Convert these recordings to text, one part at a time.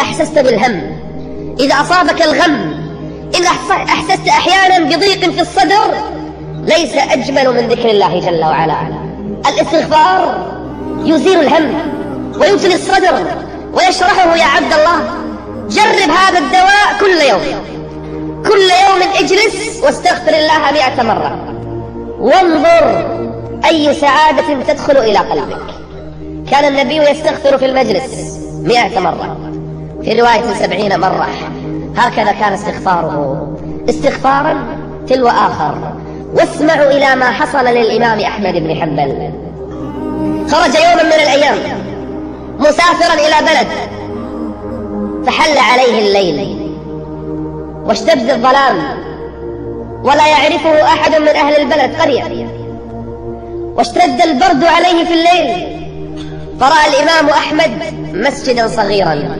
أحسست بالهم، إذا أصابك الغم، إن أحسست أحيانا بضيق في الصدر، ليس أجمل من ذكر الله جل وعلا. الاستغفار يزيل الهم ويمسل الصدر ويشرحه. يا عبد الله، جرب هذا الدواء كل يوم، كل يوم اجلس واستغفر الله 100 مرة، وانظر أي سعادة تدخل إلى قلبك. كان النبي يستغفر في المجلس 100 مرة، في رواية 70 مرة. هكذا كان استغفاره، استغفارا تلو آخر. واسمعوا إلى ما حصل للإمام أحمد بن حنبل. خرج يوما من الأيام مسافرا إلى بلد، فحل عليه الليل واشتد الظلام ولا يعرفه أحد من أهل البلد قرية، واشتد البرد عليه في الليل. فرأى الإمام أحمد مسجدا صغيرا،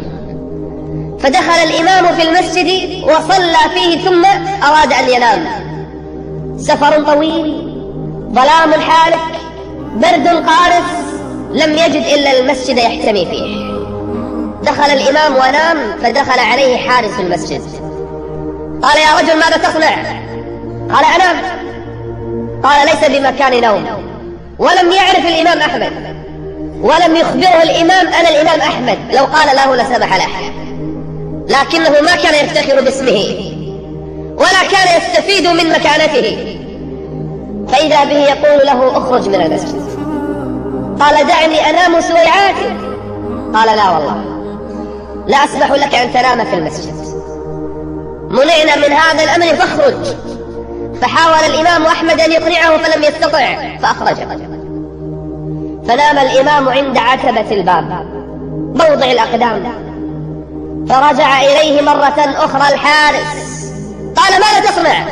فدخل الإمام في المسجد وصلى فيه ثم أراد أن ينام. سفر طويل، ظلام حالك، برد قارس، لم يجد إلا المسجد يحتمي فيه. دخل الإمام ونام، فدخل عليه حارس المسجد قال: يا رجل ماذا تصنع؟ قال: أنام. قال: ليس بمكان نوم. ولم يعرف الإمام أحمد، ولم يخبره الإمام: أنا الإمام أحمد. لو قال له لسمح له، لكنه ما كان يفتخر باسمه ولا كان يستفيد من مكانته. فإذا به يقول له: اخرج من المسجد. قال: دعني أنام سويعاتي. قال: لا والله، لا أسمح لك أن تنام في المسجد، منعنا من هذا الأمر فاخرج. فحاول الإمام أحمد أن يقنعه فلم يستطع، فأخرجه. فنام الإمام عند عتبة الباب، موضع الأقدام. فرجع إليه مرة أخرى الحارس قال: ماذا تصنع؟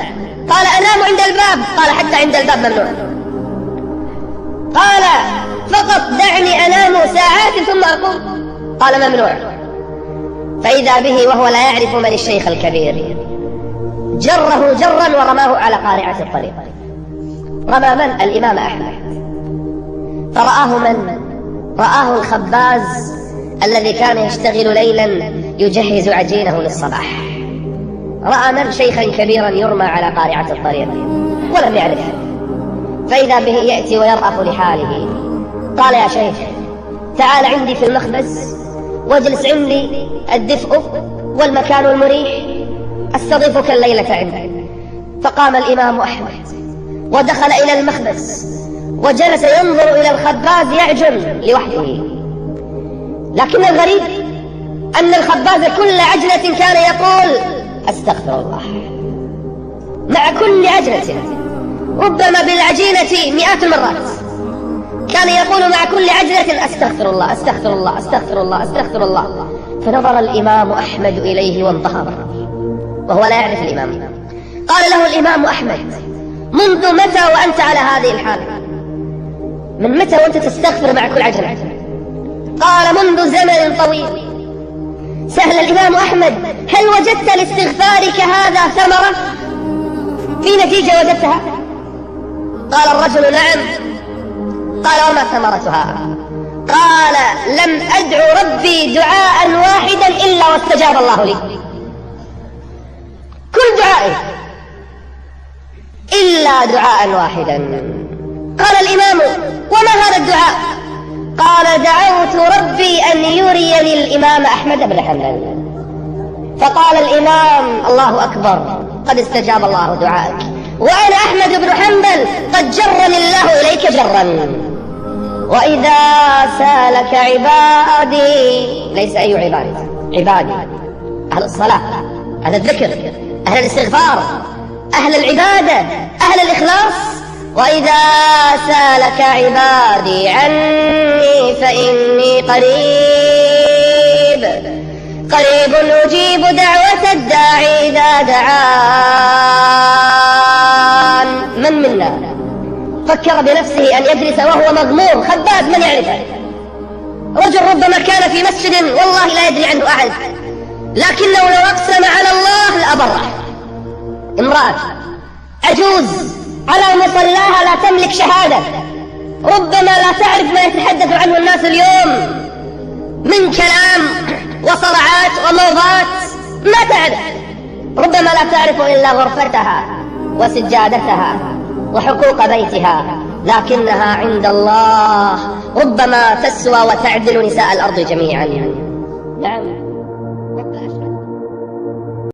قال: أنام عند الباب. قال: حتى عند الباب ممنوع. قال: فقط دعني أنام ساعات ثم أقوم. قال: ممنوع. فإذا به وهو لا يعرف من الشيخ الكبير، جره جرا ورماه على قارعة الطريق. رمى من؟ الإمام أحمد. فرآه من؟ رآه الخباز الذي كان يشتغل ليلا يجهز عجينه للصباح. رأى من؟ شيخا كبيرا يرمى على قارعة الطريق ولم يعرفه. فإذا به يأتي ويرأف لحاله. قال: يا شيخ، تعال عندي في المخبز واجلس عندي، الدفء والمكان المريح، أستضيفك الليلة عندي. فقام الإمام أحمد ودخل إلى المخبز وجلس ينظر إلى الخباز يعجن لوحده. لكن الغريب أن الخباز كل عجلة كان يقول: أستغفر الله. مع كل عجلة، ربما بالعجينة 100 مرات، كان يقول مع كل عجلة: أستغفر الله، أستغفر الله، أستغفر الله، أستغفر الله. فنظر الإمام أحمد إليه وانتهر وهو لا يعرف الإمام. قال له الإمام أحمد: منذ متى وأنت على هذه الحالة؟ من متى وأنت تستغفر مع كل عجلة؟ قال: منذ زمن طويل. سأل الإمام أحمد: هل وجدت لاستغفارك هذا ثمرة؟ في نتيجة وجدتها؟ قال الرجل: نعم. قال: وما ثمرتها؟ قال: لم أدعو ربي دعاء واحدا إلا واستجاب الله لي، كل دعائي إلا دعاء واحدا. قال الإمام: وما هذا الدعاء؟ قال: دعوت ربي أن يريني الإمام أحمد بن حنبل. فقال الإمام: الله أكبر، قد استجاب الله دعائك، وأنا أحمد بن حنبل قد جرني الله إليك جرا. وإذا سالك عبادي، ليس أي عباد، عبادي أهل الصلاة، أهل الذكر، أهل الاستغفار، أهل العبادة، أهل الإخلاص. وإذا سالك عبادي عني فإني قريب أجيب دعوة الداعي إذا دعان. من منا فكر بنفسه أن يجلس وهو مغمور خباز من يعرفه؟ رجل ربما كان في مسجد والله لا يدري عنه أحد، لكنه لو أقسم على الله لأبره. امرأة عجوز على مصلاها لا تملك شهادة، ربما لا تعرف ما يتحدث عنه الناس اليوم، من كلام وصرعات وموضات ما تعرف، ربما لا تعرف إلا غرفتها وسجادتها وحقوق بيتها، لكنها عند الله ربما تسوى وتعدل نساء الأرض جميعا. نعم.